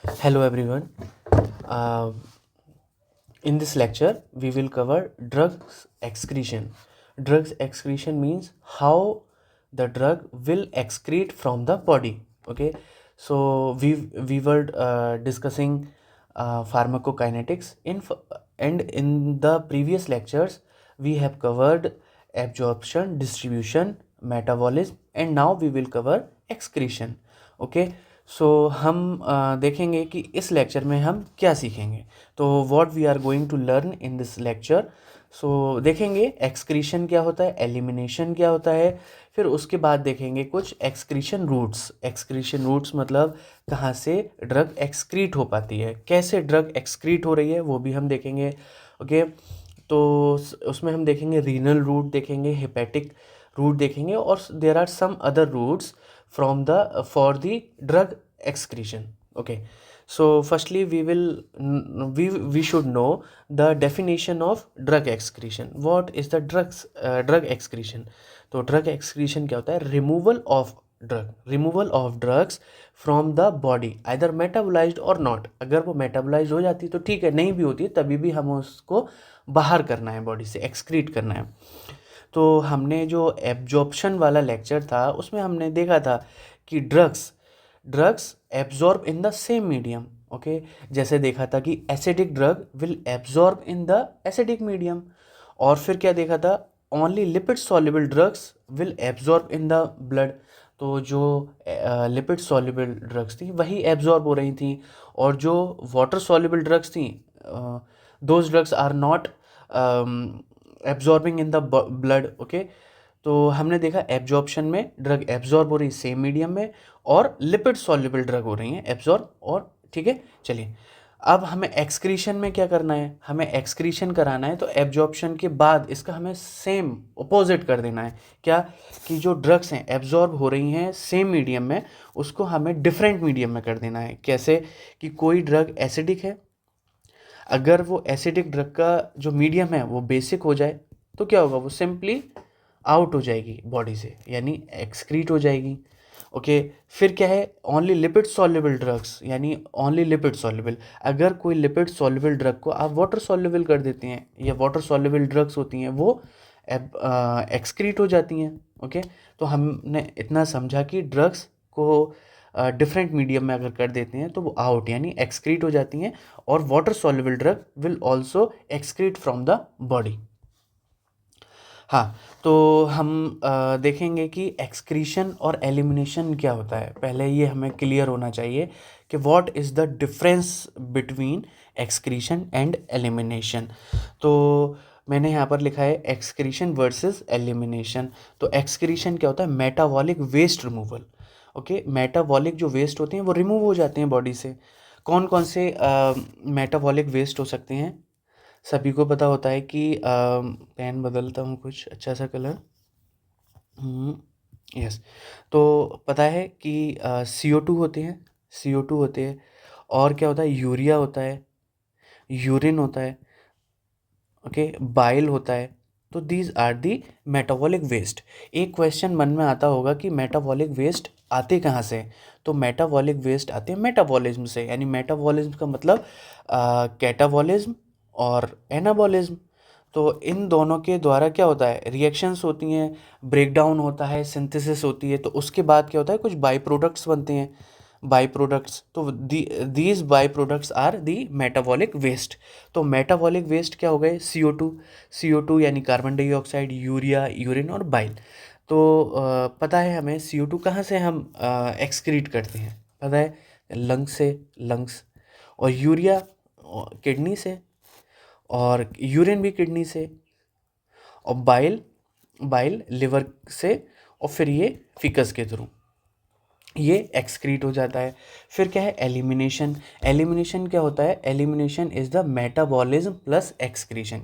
Hello everyone. Uh, in this lecture, we will cover drugs excretion. Drugs excretion means how the drug will excrete from the body. Okay, so we were discussing pharmacokinetics and in the previous lectures we have covered absorption, distribution, metabolism, and now we will cover excretion. Okay, so हम देखेंगे कि इस lecture में हम क्या सीखेंगे. तो what we are going to learn in this lecture. So देखेंगे एक्सक्रीशन क्या होता है, एलिमिनेशन क्या होता है, फिर उसके बाद देखेंगे कुछ एक्सक्रीशन रूट्स. एक्सक्रीशन रूट्स मतलब कहाँ से ड्रग एक्सक्रीट हो पाती है, कैसे ड्रग एक्सक्रीट हो रही है वो भी हम देखेंगे. ओके, तो उसमें हम देखेंगे रीनल रूट देखेंगे, हेपेटिक रूट देखेंगे, और there are some other routes from the for the drug excretion. Okay, so firstly we should know the definition of drug excretion. What is the drug excretion? तो drug excretion क्या होता है? Removal of drugs from the body, either metabolized or not. अगर वो metabolise हो जाती तो ठीक है, नहीं भी होती तभी भी हमें उसको बाहर करना है, बॉडी से एक्सक्रीट करना है. तो हमने जो एब्जॉर्प्शन वाला लेक्चर था उसमें हमने देखा था कि drugs absorb in the same medium. Okay, जैसे देखा था कि acidic drug will absorb in the acidic medium. और फिर क्या देखा था, only lipid soluble drugs will absorb in the blood. तो जो लिपिड सॉल्युबल ड्रग्स थी वही एब्जॉर्ब हो रही थी, और जो वाटर सॉल्युबल ड्रग्स थी those drugs are not absorbing in the blood. Okay, तो हमने देखा एब्जॉर्प्शन में ड्रग एब्जॉर्ब हो रही है सेम मीडियम में, और लिपिड सॉल्युबल ड्रग हो रही हैं एब्जॉर्ब. और ठीक है, चलिए अब हमें एक्सक्रीशन में क्या करना है, हमें एक्सक्रीशन कराना है. तो एब्जॉर्प्शन के बाद इसका हमें सेम अपोजिट कर देना है. क्या कि जो ड्रग्स हैं एब्जॉर्ब हो रही हैं सेम मीडियम में, उसको हमें डिफरेंट मीडियम में कर देना है. कैसे कि कोई ड्रग एसिडिक है, अगर वो एसिडिक ड्रग का जो मीडियम है वो बेसिक हो जाए तो क्या होगा, वो सिंपली आउट हो जाएगी बॉडी से, यानी एक्सक्रीट हो जाएगी. ओके, फिर क्या है, ओनली लिपिड सॉल्युबल ड्रग्स, यानी ओनली लिपिड सॉल्युबल. अगर कोई लिपिड सॉल्युबल ड्रग को आप वाटर सॉल्युबल कर देते हैं, या वाटर सॉल्युबल ड्रग्स होती हैं वो एक्सक्रीट हो जाती हैं. ओके, तो हमने इतना समझा कि ड्रग्स को डिफरेंट मीडियम में अगर कर देते हैं तो वो आउट यानी एक्सक्रीट हो जाती हैं, और water soluble drug will also excrete from the body. हाँ, तो हम देखेंगे कि एक्सक्रीशन और एलिमिनेशन क्या होता है. पहले ये हमें क्लियर होना चाहिए कि what is the difference between excretion and elimination. तो मैंने यहाँ पर लिखा है एक्सक्रीशन वर्सेस एलिमिनेशन. तो एक्सक्रीशन क्या होता है, metabolic waste removal. Okay, metabolic जो वेस्ट होते हैं वो रिमूव हो जाते हैं बॉडी से. कौन कौन से मेटाबॉलिक वेस्ट हो सकते हैं, सभी को पता होता है कि पेन बदलता हूँ कुछ अच्छा सा कलर. यस, तो पता है कि CO2 होते हैं, CO2 होते हैं, और क्या होता है, यूरिया होता है, यूरिन होता है, ओके, बाइल होता है. तो these are the metabolic waste. एक क्वेश्चन मन में आता होगा कि मेटाबॉलिक वेस्ट आते कहाँ से. तो मेटाबॉलिक वेस्ट आते हैं मेटाबॉलिज्म से, यानी मेटाबॉलिज्म का मतलब कैटाबॉलिज्म और एनाबॉलिज्म. तो इन दोनों के द्वारा क्या होता है, रिएक्शंस होती हैं, ब्रेकडाउन होता है, सिंथेसिस होती है, तो उसके बाद क्या होता है, कुछ बाई प्रोडक्ट्स बनते हैं, बाई प्रोडक्ट्स. तो these by products are the metabolic waste. तो मेटाबॉलिक वेस्ट क्या हो गए, CO2 यानी कार्बन डाइऑक्साइड, यूरिया, यूरिन और बाइल. तो पता है हमें CO2 कहाँ से हम एक्सक्रीट करते हैं, पता है, लंग्स, और यूरिया किडनी से, और यूरिन भी किडनी से, और बाइल लिवर से, और फिर ये फिकस के थ्रू ये एक्सक्रीट हो जाता है. फिर क्या है, एलिमिनेशन क्या होता है, elimination is the metabolism plus excretion.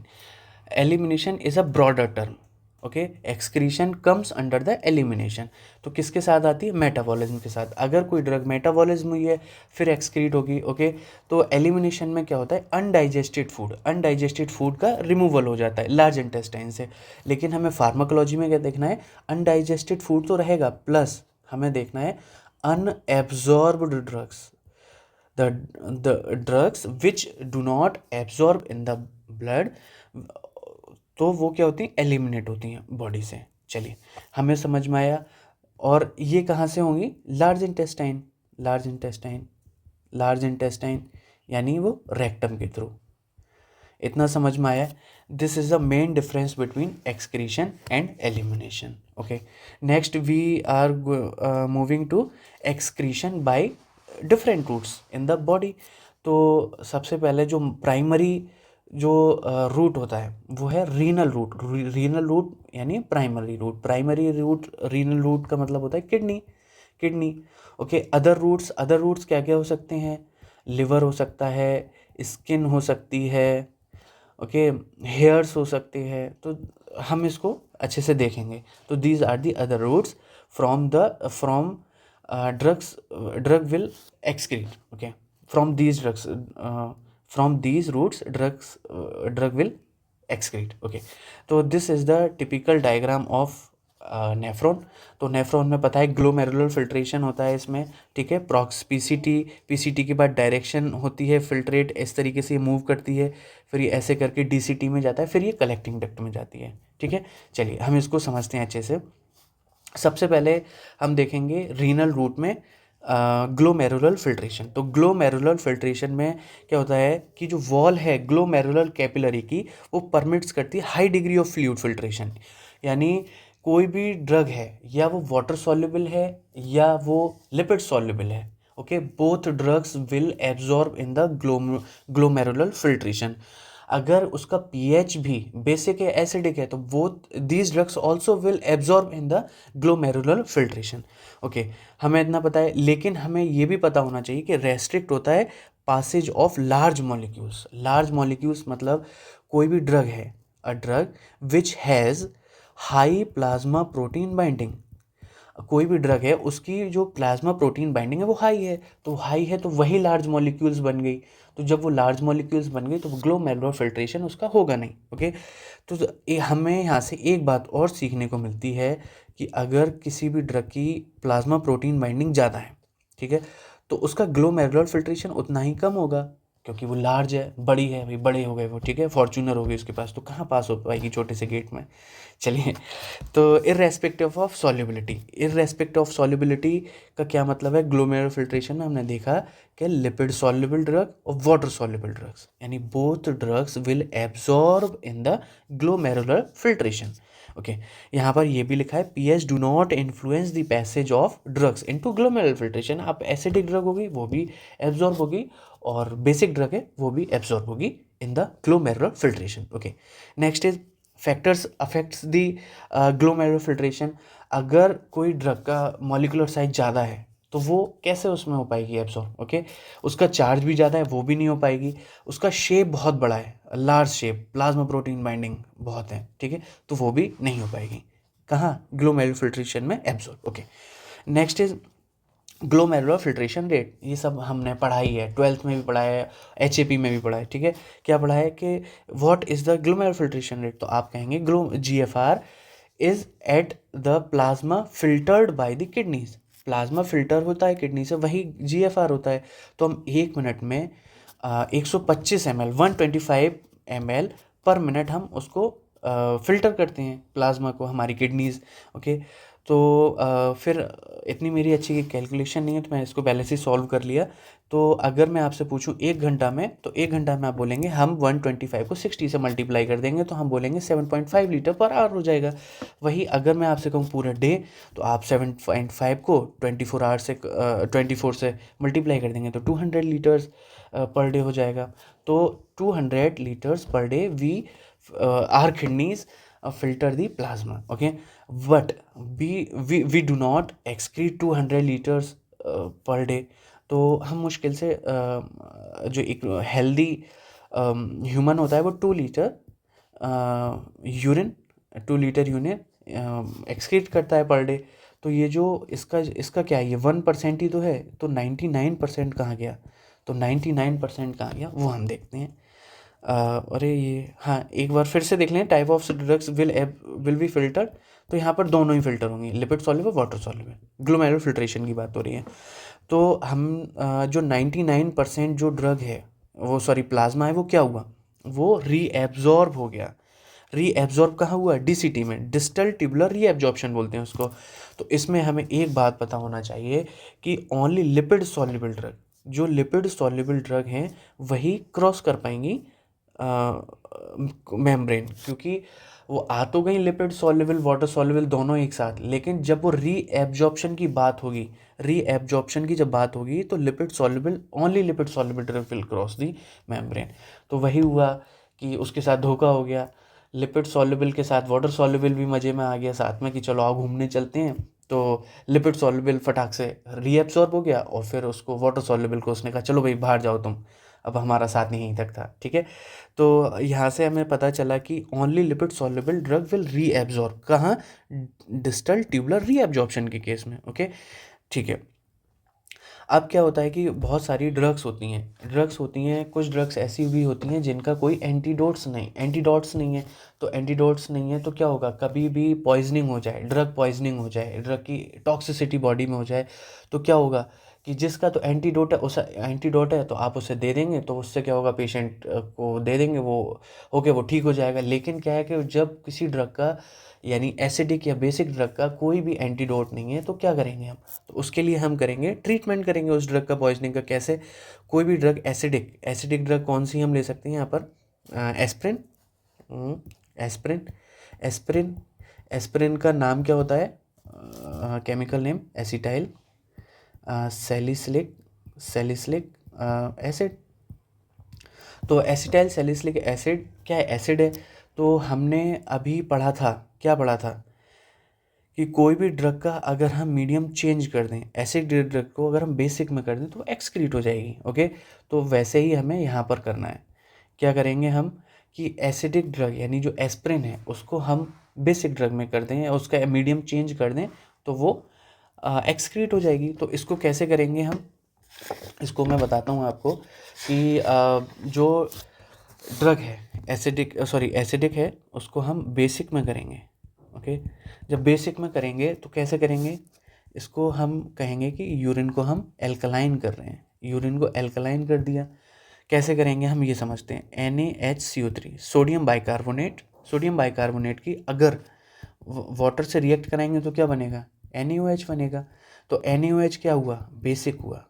Elimination is a broader term. Okay, excretion comes under the elimination. तो किसके साथ आती है, मेटाबॉलिज्म के साथ. अगर कोई ड्रग मेटाबॉलिज्म हुई है फिर एक्सक्रीट होगी. ओके, तो एलिमिनेशन में क्या होता है, अनडाइजेस्टेड फूड का रिमूवल हो जाता है लार्ज इंटेस्टाइन से. लेकिन हमें फार्माकोलॉजी में क्या देखना है, अनडाइजेस्टेड फूड तो रहेगा, प्लस हमें देखना है unabsorbed drugs. The drugs which do not absorb in the blood, तो वो क्या होती हैं, एलिमिनेट होती हैं बॉडी से। चलिए हमें समझ में आया। और ये कहाँ से होंगी, large intestine, large intestine, large intestine यानी वो रेक्टम के थ्रू। इतना समझ में आया। This is the main difference between excretion and elimination. Okay, next we are moving to excretion by different routes in the body. तो सबसे पहले जो प्राइमरी जो रूट होता है वो है रीनल रूट। रीनल रूट यानी primary route. Primary route, renal route का मतलब होता है kidney, kidney. Okay, other routes क्या क्या हो सकते हैं, लिवर हो सकता है, स्किन हो सकती है, ओके, हेयर्स हो सकते हैं। तो हम इसको अच्छे से देखेंगे। तो these are the other routes from drug will excrete. Okay, from these routes drug will excrete. Okay, तो this is the typical diagram of nephron. तो नेफ्रॉन में पता है ग्लोमेरुलर फिल्ट्रेशन होता है इसमें, ठीक है। पीसीटी के बाद डायरेक्शन होती है, फिल्ट्रेट इस तरीके से मूव करती है, फिर ये ऐसे करके डीसीटी में जाता है, फिर ये कलेक्टिंग डक्ट में जाती है, ठीक है। चलिए हम इसको समझते हैं अच्छे से। सबसे पहले हम देखेंगे रीनल रूट में ग्लोमेरुलर फिल्ट्रेशन। तो ग्लोमेरुलर फिल्ट्रेशन में क्या होता है कि जो वॉल है ग्लोमेरुलर कैपिलरी की, वो परमिट्स करती है high degree of fluid filtration. यानी कोई भी ड्रग है, या वो वाटर सॉल्युबल है या वो लिपिड सॉल्युबल है, okay, both drugs will absorb in the glomerular filtration. अगर उसका पीएच भी बेसिक है, एसिडिक है, तो वो these drugs also will absorb in the glomerular filtration. Okay, हमें इतना पता है, लेकिन हमें ये भी पता होना चाहिए कि रेस्ट्रिक्ट होता है passage of large molecules. Large molecules मतलब कोई भी ड्रग है, a drug which has high plasma protein binding. कोई भी ड्रग है उसकी जो प्लाज्मा प्रोटीन बाइंडिंग है वो हाई है, तो हाई है तो वही लार्ज मॉलिक्यूल्स बन गई। तो जब वो लार्ज मॉलिक्यूल्स बन गई तो ग्लोमेरुलर फिल्ट्रेशन उसका होगा नहीं। ओके, तो हमें यहाँ से एक बात और सीखने को मिलती है कि अगर किसी भी ड्रग की प्लाज्मा प्रोटीन बाइंडिंग ज़्यादा है, ठीक है, तो उसका ग्लोमेरुलर फिल्ट्रेशन उतना ही कम होगा, क्योंकि वो लार्ज है, बड़ी है, भाई बड़े हो गए वो, ठीक है, फॉर्च्यूनर हो गई उसके पास, तो कहाँ पास हो पाएगी छोटे से गेट में। चलिए, तो इर्रेस्पेक्टिव ऑफ सॉल्युबिलिटी का क्या मतलब है, ग्लोमेरुलर फिल्ट्रेशन में हमने देखा कि लिपिड सॉल्युबल ड्रग और वाटर सॉल्युबल ड्रग्स, यानी both drugs will absorb in the glomerular filtration. Okay, यहाँ पर ये भी लिखा है pH do not influence the passage of drugs into glomerular filtration. आप एसिडिक ड्रग होगी वो भी एब्जॉर्ब होगी, और बेसिक ड्रग है वो भी एब्जॉर्ब होगी in the glomerular filtration. Okay, next is factors affects the glomerular filtration. अगर कोई ड्रग का मॉलिकुलर साइज ज़्यादा है तो वो कैसे उसमें हो पाएगी एब्जॉर्ब, ओके। उसका चार्ज भी ज़्यादा है, वो भी नहीं हो पाएगी। उसका शेप बहुत बड़ा है, large shape, plasma protein binding बहुत है, ठीक है, तो वो भी नहीं हो पाएगी। कहाँ, ग्लोमेरुलर फिल्ट्रेशन में absorb. Okay, next is glomerular filtration rate. ये सब हमने पढ़ाई है, 12th में भी पढ़ा है, HAP में भी पढ़ा है, ठीक है। क्या पढ़ा है कि what is the glomerular filtration rate, तो आप कहेंगे GFR is at the plasma filtered by the kidneys. Plasma filter होता है किडनी से, वही GFR होता है। तो हम 1 मिनट में 125 ml 125 ml पर मिनट हम उसको फिल्टर करते हैं प्लाज्मा को, हमारी किडनीज। ओके, तो फिर इतनी मेरी अच्छी कैलकुलेशन नहीं है, तो मैं इसको पहले से सॉल्व कर लिया। तो अगर मैं आपसे पूछूं 1 घंटा में, तो 1 घंटा में आप बोलेंगे हम 125 को 60 से मल्टीप्लाई कर देंगे, तो हम बोलेंगे 7.5 लीटर पर आवर हो जाएगा। वही अगर मैं आपसे कहूँ पूरा डे, तो आप 7.5 को 24 से मल्टीप्लाई कर देंगे, तो 200 लीटर्स पर डे हो जाएगा। तो 200 litres per day we are kidneys filter the plasma, okay, but we do not excrete 200 liters per day। तो हम मुश्किल से जो एक हेल्दी ह्यूमन होता है वो 2 लीटर यूरिन एक्सक्रीट करता है पर डे। तो ये जो इसका क्या है, ये 1% ही तो है, तो 99% कहाँ गया, तो 99% कहाँ गया वो हम देखते हैं। अरे ये, हाँ, एक बार फिर से देख लें, type of drugs will be filtered. तो यहाँ पर दोनों ही फिल्टर होंगे, lipid soluble, water soluble, glomerular filtration की बात हो रही है। तो हम जो 99% जो ड्रग है वो सॉरी प्लाज्मा है वो क्या हुआ, वो रीएब्जॉर्ब हो गया। रीएब्जॉर्ब कहाँ हुआ, डीसीटी में, डिस्टल ट्यूबुलर रीएब्जॉर्प्शन बोलते हैं उसको। तो इसमें हमें एक बात पता होना चाहिए कि ओनली लिपिड सॉल्युबल ड्रग, जो लिपिड सॉल्युबल ड्रग हैं वही क्रॉस कर पाएंगी मेम्ब्रेन, क्योंकि वो आ तो गई लिपिड सॉल्युबल वाटर सॉल्युबल दोनों एक साथ, लेकिन जब वो रीएब्जॉर्प्शन की बात होगी, रीएब्जॉर्प्शन की जब बात होगी तो lipid soluble, only lipid soluble drug will cross the membrane. तो वही हुआ कि उसके साथ धोखा हो गया, लिपिड सॉल्युबल के साथ वाटर सॉल्युबल भी मज़े में आ गया साथ में कि चलो आओ घूमने चलते हैं। तो लिपिड सॉल्युबल फटाक से रीएब्सॉर्ब हो गया और फिर उसको वाटर सॉल्युबल को उसने कहा चलो भाई बाहर जाओ तुम, अब हमारा साथ नहीं यहीं तक था, ठीक है। तो यहाँ से हमें पता चला कि only lipid soluble drug will reabsorb, कहाँ, डिस्टल ट्यूबुलर रीएब्जॉर्प्शन के केस में, ओके, ठीक है। अब क्या होता है कि बहुत सारी ड्रग्स होती हैं, कुछ ड्रग्स ऐसी भी होती हैं जिनका कोई एंटीडोट्स नहीं है। तो एंटीडोट्स नहीं है तो क्या होगा, कभी भी पॉइजनिंग हो जाए, ड्रग पॉइजनिंग हो जाए, ड्रग की टॉक्सिसिटी बॉडी में हो जाए, तो क्या होगा कि जिसका तो एंटीडोट है तो आप उसे दे देंगे, तो उससे क्या होगा, पेशेंट को दे देंगे, वो ठीक हो जाएगा। लेकिन क्या है कि जब किसी ड्रग का, यानी एसिडिक या बेसिक ड्रग का कोई भी एंटीडोट नहीं है, तो क्या करेंगे हम, तो उसके लिए हम करेंगे ट्रीटमेंट करेंगे उस ड्रग का, पॉइजनिंग का। कैसे, कोई भी ड्रग एसिडिक ड्रग कौन सी हम ले सकते हैं यहाँ पर, एस्प्रिन, एस्प्रिन, एस्प्रिन, एस्प्रिन का नाम क्या होता है, chemical name acetyl salicylic salicylic acid. तो एसिटाइल सैलिसिलिक एसिड क्या है, एसिड है। तो हमने अभी पढ़ा था, क्या पढ़ा था, कि कोई भी ड्रग का अगर हम मीडियम चेंज कर दें, एसिड ड्रग को अगर हम बेसिक में कर दें तो एक्सक्रीट हो जाएगी, ओके। तो वैसे ही हमें यहाँ पर करना है, क्या करेंगे हम कि एसिडिक ड्रग यानी जो एस्प्रिन है उसको हम बेसिक ड्रग में कर दें या उसका मीडियम चेंज कर दें तो वो एक्सक्रीट हो जाएगी। तो इसको कैसे करेंगे हम, इसको मैं बताता हूँ आपको कि जो ड्रग है एसिडिक है उसको हम बेसिक में करेंगे, ओके। जब बेसिक में करेंगे तो कैसे करेंगे, इसको हम कहेंगे कि यूरिन को हम एल्कलाइन कर रहे हैं, यूरिन को एल्कलाइन कर दिया। कैसे करेंगे हम ये समझते हैं, NaHCO3 सोडियम बाइकार्बोनेट की अगर वाटर से रिएक्ट कराएंगे तो क्या बनेगा, NaOH बनेगा। तो NaOH क्या हुआ, बेसिक हुआ,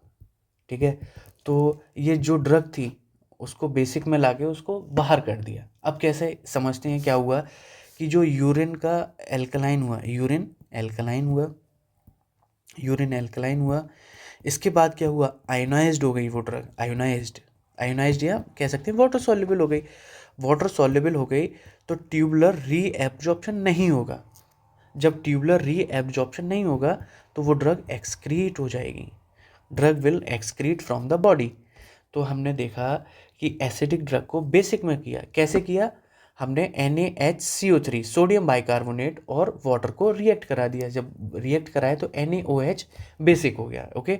ठीक है। तो ये जो ड्रग थी उसको बेसिक में लाके उसको बाहर कर दिया। अब कैसे समझते हैं क्या हुआ कि जो यूरिन का एल्कलाइन हुआ, यूरिन एल्कलाइन हुआ, इसके बाद क्या हुआ, आयोनाइज्ड हो गई वो ड्रग, आयोनाइज्ड या कह सकते हैं वाटर सॉल्युबल हो गई। वाटर सॉल्युबल हो गई तो ट्यूबुलर रीएब्जॉर्प्शन नहीं होगा। जब ट्यूबुलर रीएब्जॉर्प्शन नहीं होगा तो वो ड्रग एक्सक्रीट हो जाएगी, drug will excrete from the body. तो हमने देखा कि एसिडिक ड्रग को बेसिक में किया, कैसे किया, हमने NaHCO3 सोडियम बाइकार्बोनेट और वाटर को रिएक्ट करा दिया। जब रिएक्ट कराए तो NaOH बेसिक हो गया, ओके।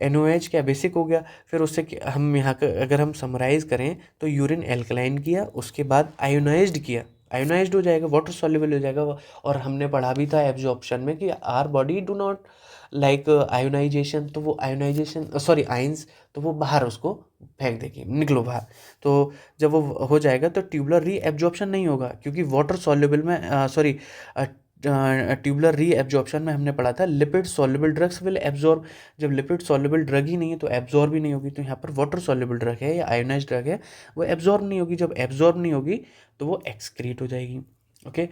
NaOH क्या बेसिक हो गया, फिर उससे हम यहाँ का अगर हम समराइज करें तो यूरिन एल्कलाइन किया, उसके बाद आयोनाइज्ड किया, आयोनाइज्ड हो जाएगा, वाटर सॉल्युबल हो जाएगा। और हमने पढ़ा भी था एब्जॉर्प्शन में कि our body do not like ionisation, तो वो आयंस, तो वो बाहर उसको फेंक देगी, निकलो बाहर। तो जब वो हो जाएगा तो ट्यूबुलर रीएब्जॉर्प्शन नहीं होगा, क्योंकि वाटर सॉल्युबल में ट्यूबुलर रीएब्जॉर्प्शन में हमने पढ़ा था lipid soluble drugs will absorb. जब लिपिड सॉल्युबल ड्रग ही नहीं है तो एब्जॉर्ब भी नहीं होगी। तो यहाँ पर वाटर सॉल्युबल ड्रग है या आयोनाइज्ड ड्रग है, वो एब्जॉर्ब नहीं होगी। जब एब्जॉर्ब नहीं होगी तो वो एक्सक्रीट हो जाएगी, ओके।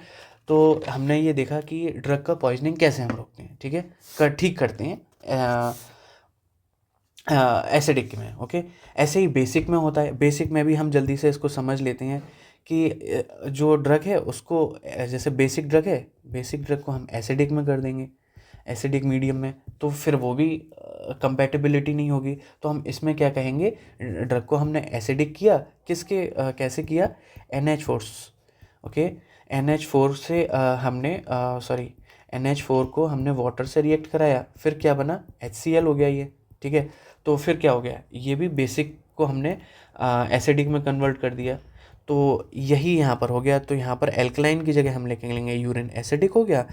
तो हमने ये देखा कि ड्रग का पॉइजनिंग कैसे हम रोकते हैं, ठीक है, ठीक करते हैं एसिडिक में, ओके। ऐसे ही बेसिक में होता है, बेसिक में भी हम जल्दी से इसको समझ लेते हैं कि जो ड्रग है उसको जैसे बेसिक ड्रग को हम एसिडिक में कर देंगे, एसिडिक मीडियम में, तो फिर वो भी कंपैटिबिलिटी नहीं होगी। तो हम इसमें क्या कहेंगे, ड्रग को हमने एसिडिक किया, कैसे किया, NH4, ओके। NH4 से NH4 को हमने वाटर से रिएक्ट कराया, फिर क्या बना, HCl हो गया ये, ठीक है। तो फिर क्या हो गया, ये भी बेसिक को हमने एसिडिक में कन्वर्ट कर दिया। तो यही यहाँ पर हो गया। तो यहाँ पर एल्कलाइन की जगह हम लेंगे यूरिन, एसिडिक हो गया,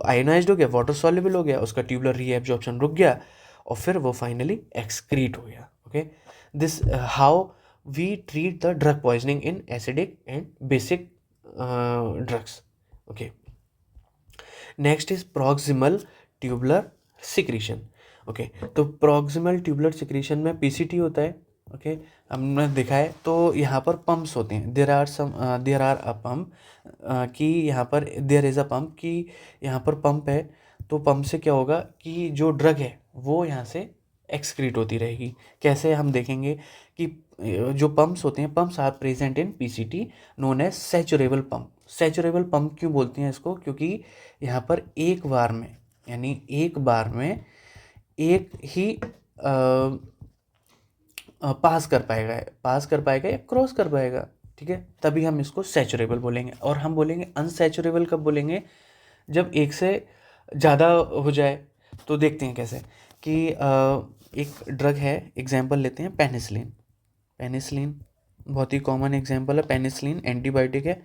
आयोनाइज्ड हो गया, वाटर सॉल्युबल हो गया, उसका ट्यूबुलर रीएब्जॉर्प्शन रुक गया। और फिर वो फाइनली एक्सक्रीट हो गया. Okay, this how we treat the drug poisoning in acidic and basic drugs. Okay, next is proximal tubular secretion. Okay, तो प्रॉक्सिमल ट्यूबुलर सिक्रीशन में पीसीटी होता है. ओके, हमने देखा है. तो यहाँ पर पंप्स होते हैं. देर आर अ पम्प कि यहाँ पर देर इज़ अ पम्प कि यहाँ पर पंप है. तो पंप से क्या होगा कि जो ड्रग है वो यहाँ से एक्सक्रीट होती रहेगी. कैसे हम देखेंगे कि जो पंप्स होते हैं, pumps are present in PCT known as saturable pump. Saturable pump क्यों बोलते हैं इसको? क्योंकि यहाँ पर एक बार में, यानी एक बार में एक ही पास कर पाएगा या क्रॉस कर पाएगा. ठीक है, तभी हम इसको सैचुरेबल बोलेंगे. और हम बोलेंगे अनसैचुरेबल कब बोलेंगे? जब एक से ज़्यादा हो जाए. तो देखते हैं कैसे कि एक ड्रग है, एग्जाम्पल लेते हैं पेनिसिलिन. पेनिसिलिन बहुत ही कॉमन एग्जाम्पल है. पेनिसिलिन एंटीबायोटिक है.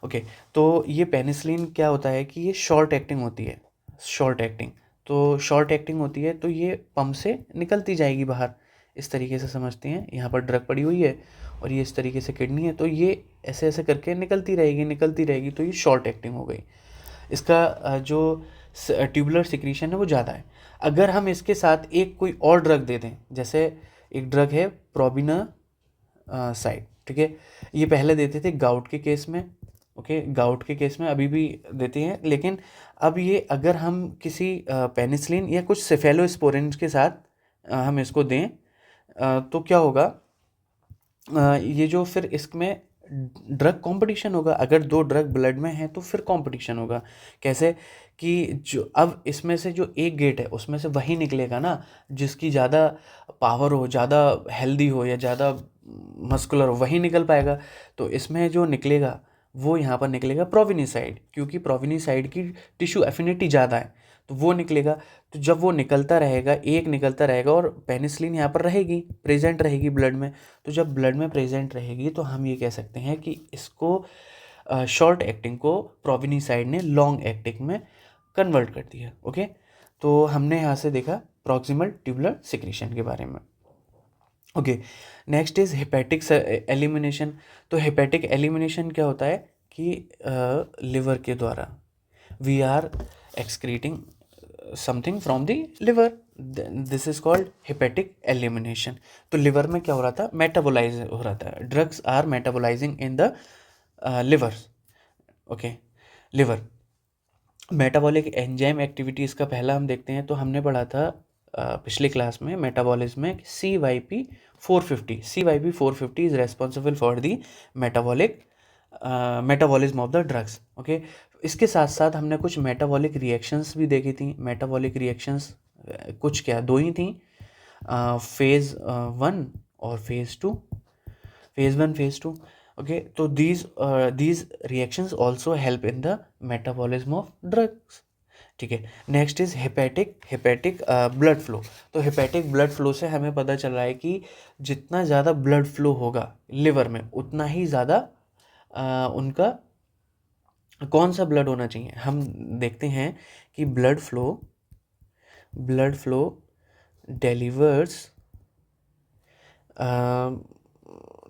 ओके, तो ये पेनिसिलिन क्या होता है कि ये शॉर्ट एक्टिंग होती है. शॉर्ट एक्टिंग, तो शॉर्ट एक्टिंग होती है तो ये पंप से निकलती जाएगी बाहर. इस तरीके से समझते हैं. यहाँ पर ड्रग पड़ी हुई है और ये इस तरीके से किडनी है, तो ये ऐसे ऐसे करके निकलती रहेगी. तो ये शॉर्ट एक्टिंग हो गई. इसका जो ट्यूबुलर सिक्रीशन है वो ज़्यादा है. अगर हम इसके साथ एक कोई और ड्रग दे दें, जैसे एक ड्रग है प्रोबिना साइड. ठीक है, ये पहले देते थे गाउट के केस में. ओके, गाउट के केस में अभी भी देते हैं. लेकिन अब ये अगर हम किसी पेनिसिलिन या कुछ सेफेलोस्पोरिन के साथ हम इसको दें तो क्या होगा, ये जो फिर इसमें ड्रग कंपटीशन होगा. अगर दो ड्रग ब्लड में है तो फिर कंपटीशन होगा. कैसे कि जो अब इसमें से जो एक गेट है उसमें से वही निकलेगा ना जिसकी ज़्यादा पावर हो, ज़्यादा हेल्दी हो या ज़्यादा मस्कुलर हो, वही निकल पाएगा. तो इसमें जो निकलेगा वो यहाँ पर निकलेगा प्रोविनिसाइड, क्योंकि प्रोविनिसाइड की टिश्यू एफिनिटी ज़्यादा है तो वो निकलेगा. तो जब वो निकलता रहेगा, एक निकलता रहेगा और पेनिसिलिन यहाँ पर रहेगी, प्रेजेंट रहेगी ब्लड में. तो जब ब्लड में प्रेजेंट रहेगी तो हम ये कह सकते हैं कि इसको शॉर्ट एक्टिंग को प्रोविनिसाइड ने लॉन्ग एक्टिंग में कन्वर्ट कर दिया. ओके, तो हमने यहाँ से देखा प्रॉक्सिमल ट्यूबुलर सिक्रीशन के बारे में. Okay, next is hepatic elimination. तो हेपेटिक एलिमिनेशन क्या होता है कि लिवर के द्वारा we are excreting something from the liver. This is called hepatic elimination. तो लिवर में क्या हो रहा था? मेटाबोलाइज हो रहा था. Drugs are metabolising in the liver. Okay, liver metabolic enzyme activities का पहला हम देखते हैं. तो हमने पढ़ा था पिछली क्लास में मेटाबॉलिज्म में CYP450. CYP450 is responsible for the metabolism of the drugs. Okay, इसके साथ साथ हमने कुछ मेटाबॉलिक रिएक्शंस भी देखी थी. मेटाबॉलिक रिएक्शंस कुछ क्या, दो ही थी, फेज़ 1 और फेज़ 2. Phase 1, phase 2. ओके, तो these reactions also help in the metabolism of drugs. ठीक है, next is hepatic blood flow. तो हेपेटिक ब्लड फ्लो से हमें पता चल रहा है कि जितना ज़्यादा ब्लड फ्लो होगा लिवर में उतना ही ज़्यादा उनका कौन सा ब्लड होना चाहिए. हम देखते हैं कि blood flow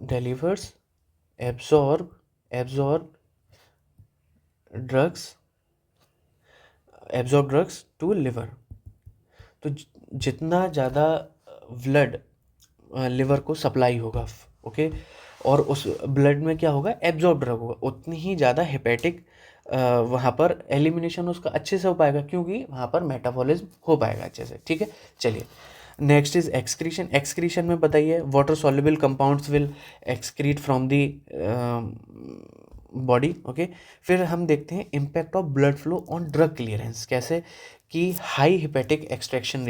delivers absorb drugs to liver. तो जितना ज़्यादा ब्लड लिवर को सप्लाई होगा, ओके, और उस ब्लड में क्या होगा, एब्जॉर्ब ड्रग होगा, उतनी ही ज़्यादा हेपेटिक वहाँ पर एलिमिनेशन उसका अच्छे से हो पाएगा, क्योंकि वहाँ पर मेटाबॉलिज्म हो पाएगा अच्छे से. ठीक है, चलिए नेक्स्ट इज एक्सक्रीशन. एक्सक्रीशन में बताइए water soluble compounds will excrete from the body. Okay, फिर हम देखते हैं impact of blood flow on drug clearance. कैसे कि हाई हेपेटिक एक्सट्रैक्शन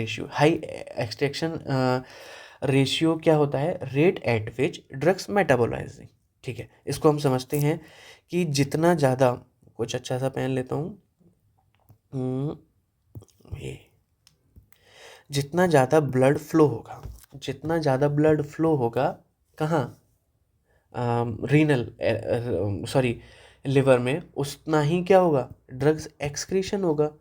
रेशियो क्या होता है, rate at which drugs metabolising. ठीक है, इसको हम समझते हैं कि जितना ज़्यादा, कुछ अच्छा सा पेन लेता हूँ, ये जितना ज़्यादा ब्लड फ्लो होगा कहाँ, लिवर में, उतना ही क्या होगा, ड्रग्स एक्सक्रीशन होगा.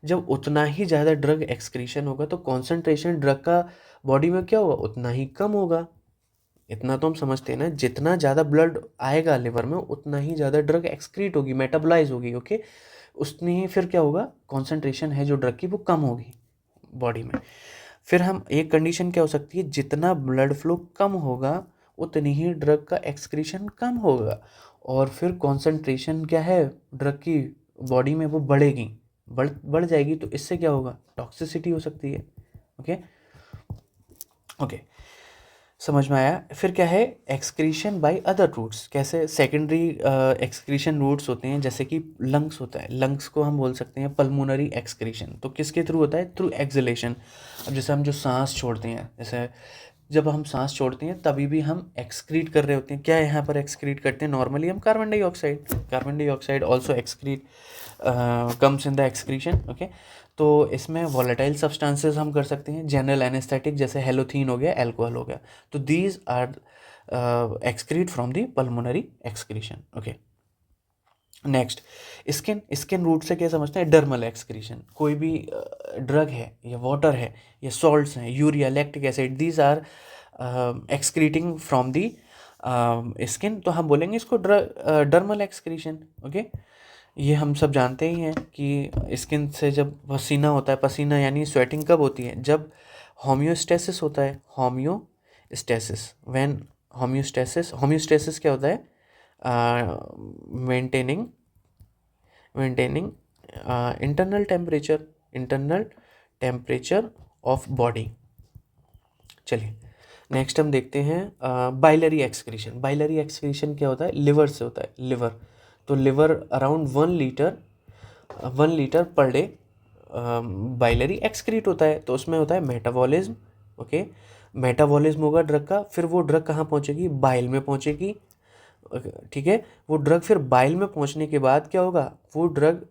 जब उतना ही ज़्यादा ड्रग एक्सक्रीशन होगा तो कॉन्सेंट्रेशन ड्रग का बॉडी में क्या होगा, उतना ही कम होगा। इतना तो हम समझते हैं ना, जितना ज़्यादा ब्लड आएगा लिवर में उतना ही ज़्यादा ड्रग एक्सक्रीट होगी, मेटाबोलाइज होगी, ओके। उतनी ही फिर क्या होगा, कॉन्सेंट्रेशन है जो ड्रग की वो कम होगी बॉडी में। फिर हम एक कंडीशन क्या हो सकती है, जितना ब्लड फ्लो कम होगा उतनी ही ड्रग का एक्सक्रीशन कम होगा, और फिर कॉन्सेंट्रेशन क्या है ड्रग की बॉडी में वो बढ़ेगी, बढ़ जाएगी, तो इससे क्या होगा, टॉक्सिसिटी हो सकती है। ओके ओके, समझ में आया। फिर क्या है, एक्सक्रीशन बाय अदर रूट्स, कैसे सेकेंडरी एक्सक्रीशन रूट्स होते हैं, जैसे कि लंग्स होता है, लंग्स को हम बोल सकते हैं पल्मोनरी एक्सक्रीशन। तो किसके थ्रू होता है, थ्रू एक्सलेशन। अब जैसे हम जो सांस छोड़ते हैं, जैसे जब हम सांस छोड़ते हैं तभी भी हम एक्सक्रीट कर रहे होते हैं, क्या यहाँ पर एक्सक्रीट करते हैं, नॉर्मली हम carbon dioxide also excrete comes in the excretion, okay. तो इसमें वॉलेटाइल सब्सटेंसेस हम कर सकते हैं, जनरल एनेस्थेटिक जैसे हेलोथीन हो गया, अल्कोहल हो गया, तो these are excrete from the pulmonary excretion, okay. Next, skin route से क्या समझते हैं, डर्मल एक्सक्रीशन। कोई भी ड्रग है या वाटर है या सॉल्ट्स हैं, urea, lactic acid, these are excreting from the skin, तो हम बोलेंगे इसको डर्मल एक्सक्रीशन, ओके। ये हम सब जानते ही हैं कि स्किन से जब पसीना होता है, पसीना यानी स्वेटिंग कब होती है, जब होम्योस्टेसिस होता है, होम्योस्टेसिस, व्हेन होम्योस्टेसिस क्या होता है, maintaining internal temperature of body. चलिए नेक्स्ट हम देखते हैं बाइलरी एक्सक्रीशन। बाइलरी एक्सक्रीशन क्या होता है, लिवर से होता है, लिवर। तो liver around 1 litre per day biliary excrete होता है, तो उसमें होता है मेटाबॉलिज्म, ओके। मेटाबॉलिज्म होगा ड्रग का, फिर वो ड्रग कहाँ पहुँचेगी, बाइल में पहुँचेगी, ठीक है। वो ड्रग फिर बाइल में पहुंचने के बाद क्या होगा, वो ड्रग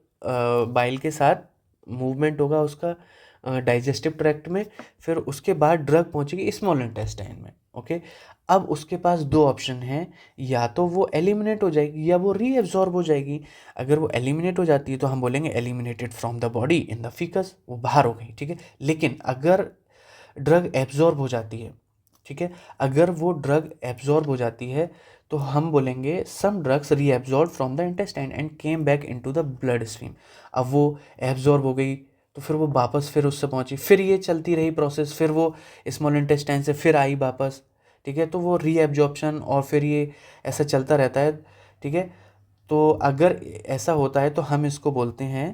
बाइल के साथ मूवमेंट होगा उसका डाइजेस्टिव ट्रैक्ट में, फिर उसके बाद ड्रग पहुंचेगी स्मॉल इंटेस्टाइन में, ओके। अब उसके पास दो ऑप्शन हैं, या तो वो एलिमिनेट हो जाएगी या वो रीएब्जॉर्ब हो जाएगी। अगर वो एलिमिनेट हो जाती है तो हम बोलेंगे eliminated from the body in the faeces, वो बाहर हो गई, ठीक है। लेकिन अगर ड्रग एब्जॉर्ब हो जाती है, ठीक है, अगर वो ड्रग एब्जॉर्ब हो जाती है तो हम बोलेंगे some drugs reabsorb from the intestine and came back into the blood stream. अब वो एब्जॉर्ब हो गई तो फिर वो वापस फिर उससे पहुंची, फिर ये चलती रही प्रोसेस, फिर वो स्मॉल इंटेस्टाइन से फिर आई वापस, ठीक है। तो वो रीएब्जॉर्प्शन और फिर ये ऐसा चलता रहता है, ठीक है। तो अगर ऐसा होता है तो हम इसको बोलते हैं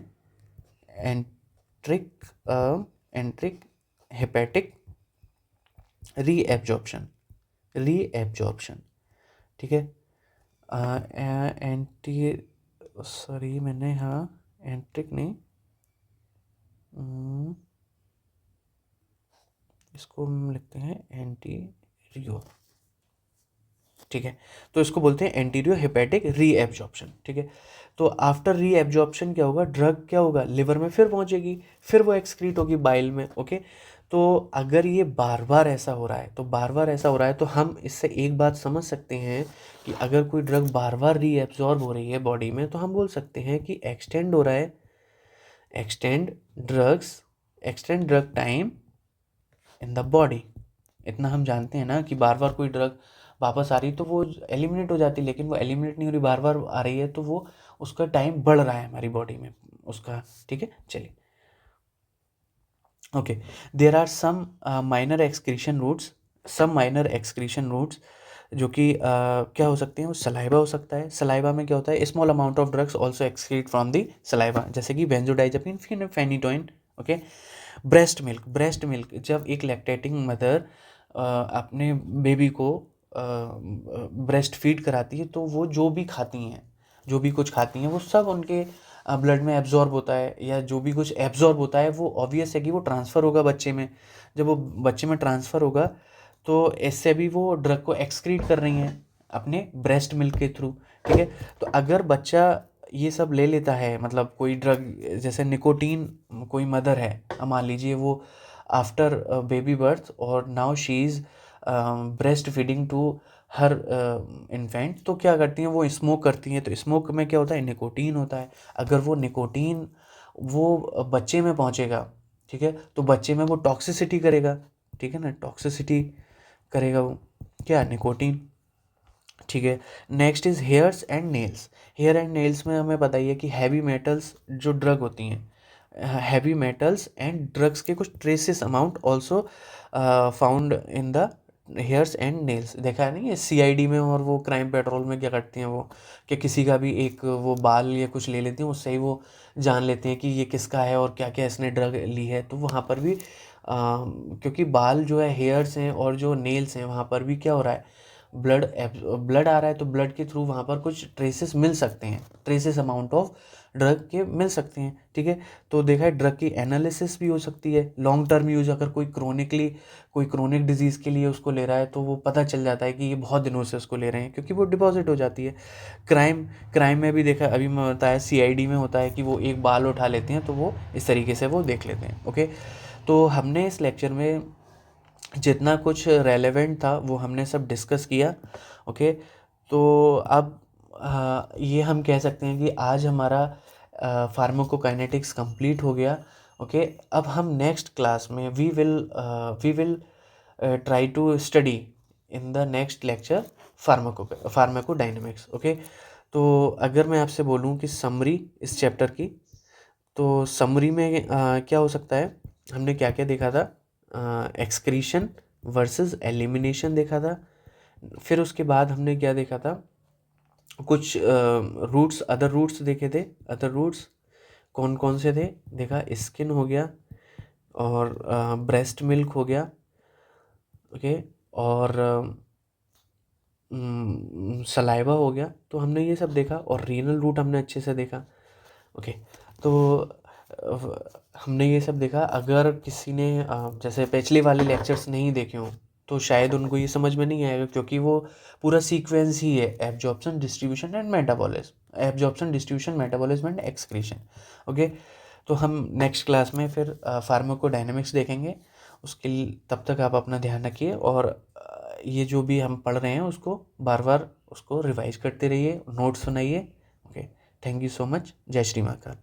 एंट्रिक एंट्रिक हेपेटिक रीएब्जॉर्प्शन, ठीक है। एंटी सॉरी मैंने, हाँ, एंट्रिक नहीं, इसको हम लिखते हैं एंटीरियो, ठीक है। तो इसको बोलते हैं एंटीरियो हेपेटिक रीएब्जॉर्प्शन, ठीक है। तो आफ्टर रीएब्जॉर्प्शन क्या होगा, ड्रग क्या होगा, लिवर में फिर पहुंचेगी, फिर वो एक्सक्रीट होगी बाइल में, ओके। तो अगर ये बार बार ऐसा हो रहा है, तो हम इससे एक बात समझ सकते हैं कि अगर कोई ड्रग बार बार रीएब्जॉर्ब हो रही है बॉडी में तो हम बोल सकते हैं कि एक्सटेंड हो रहा है, extend drug time in the body. इतना हम जानते हैं ना कि बार बार कोई ड्रग वापस आ रही तो वो एलिमिनेट हो जाती, लेकिन वो एलिमिनेट नहीं हो रही, बार बार आ रही है, तो वो उसका टाइम बढ़ रहा है हमारी बॉडी में उसका, ठीक है। चलिए, okay, there are some minor excretion routes जो कि क्या हो सकते हैं, वो सलाइवा हो सकता है। सलाइवा में क्या होता है, small amount of drugs also excrete from the saliva, जैसे कि benzodiazepine, phenytoin, okay. Breast milk, जब एक लैक्टेटिंग मदर अपने बेबी को ब्रेस्ट फीड कराती है तो वो जो भी कुछ खाती हैं वो सब उनके ब्लड में एब्जॉर्ब होता है, या जो भी कुछ एब्जॉर्ब होता है वो ऑब्वियस है कि वो ट्रांसफ़र होगा बच्चे में। जब वो बच्चे में ट्रांसफ़र होगा तो इससे भी वो ड्रग को एक्सक्रीट कर रही हैं अपने ब्रेस्ट मिल्क के थ्रू, ठीक है। तो अगर बच्चा ये सब ले लेता है, मतलब कोई ड्रग जैसे निकोटीन, कोई मदर है, मान लीजिए वो आफ्टर बेबी बर्थ और now she is breast feeding to her infant, तो क्या करती हैं वो स्मोक करती हैं, तो स्मोक में क्या होता है, निकोटीन होता है। अगर वो निकोटीन वो बच्चे में पहुंचेगा, ठीक है, तो बच्चे में वो टॉक्सिसिटी करेगा, ठीक है ना, टॉक्सिसिटी करेगा वो क्या, निकोटीन, ठीक है। Next is hairs and nails. Hair and nails में हमें बताइए कि हैवी मेटल्स जो ड्रग होती हैं, हैवी मेटल्स एंड ड्रग्स के कुछ traces amount also found in the hairs and nails. देखा है नहीं ये सीआईडी में और वो क्राइम पेट्रोल में क्या करती हैं वो, कि किसी का भी एक वो बाल या कुछ ले लेती हैं, उससे ही वो जान लेते हैं कि ये किसका है और क्या क्या इसने ड्रग ली है। तो वहाँ पर भी क्योंकि बाल जो है हेयर्स हैं और जो नेल्स हैं वहाँ पर भी क्या हो रहा है, ब्लड ब्लड आ रहा है, तो ब्लड के थ्रू वहाँ पर कुछ ट्रेसेस मिल सकते हैं, ट्रेसेस अमाउंट ऑफ ड्रग के मिल सकते हैं, ठीक है। तो देखा है ड्रग की एनालिसिस भी हो सकती है, लॉन्ग टर्म यूज अगर कोई क्रोनिक डिजीज़ के लिए उसको ले रहा है तो वो पता चल जाता है कि ये बहुत दिनों से उसको ले रहे हैं, क्योंकि वो डिपॉजिट हो जाती है। क्राइम में भी देखा, अभी मैं बताया सीआईडी में होता है कि वो एक बाल उठा लेते हैं तो वो इस तरीके से वो देख लेते हैं, ओके। तो हमने इस लेक्चर में जितना कुछ रेलेवेंट था वो हमने सब डिस्कस किया, ओके। तो अब ये हम कह सकते हैं कि आज हमारा फार्माकोकाइनेटिक्स कंप्लीट हो गया, ओके। अब हम नेक्स्ट क्लास में we will try to study in the next lecture pharmacodynamics, okay. तो अगर मैं आपसे बोलूँ कि समरी इस चैप्टर की, तो समरी में क्या हो सकता है, हमने क्या क्या देखा था, एक्सक्रीशन वर्सेस एलिमिनेशन देखा था। फिर उसके बाद हमने क्या देखा था, कुछ अदर रूट्स देखे थे। अदर रूट्स कौन कौन से थे देखा, स्किन हो गया और ब्रेस्ट मिल्क हो गया, ओके, और सलाइवा हो गया। तो हमने ये सब देखा और रीनल रूट हमने अच्छे से देखा, ओके। तो हमने ये सब देखा। अगर किसी ने जैसे पिछले वाले लेक्चर्स नहीं देखे हों तो शायद उनको ये समझ में नहीं आएगा, क्योंकि वो पूरा सीक्वेंस ही है, absorption distribution and metabolism, absorption distribution metabolism and excretion, okay. तो हम नेक्स्ट क्लास में फिर फार्माकोडायनेमिक्स देखेंगे। उसके लिए तब तक आप अपना ध्यान रखिए और ये जो भी हम पढ़ रहे हैं उसको बार बार उसको रिवाइज करते रहिए, नोट्स सुनाइए, okay. Thank you so much. जय श्री महाकाल।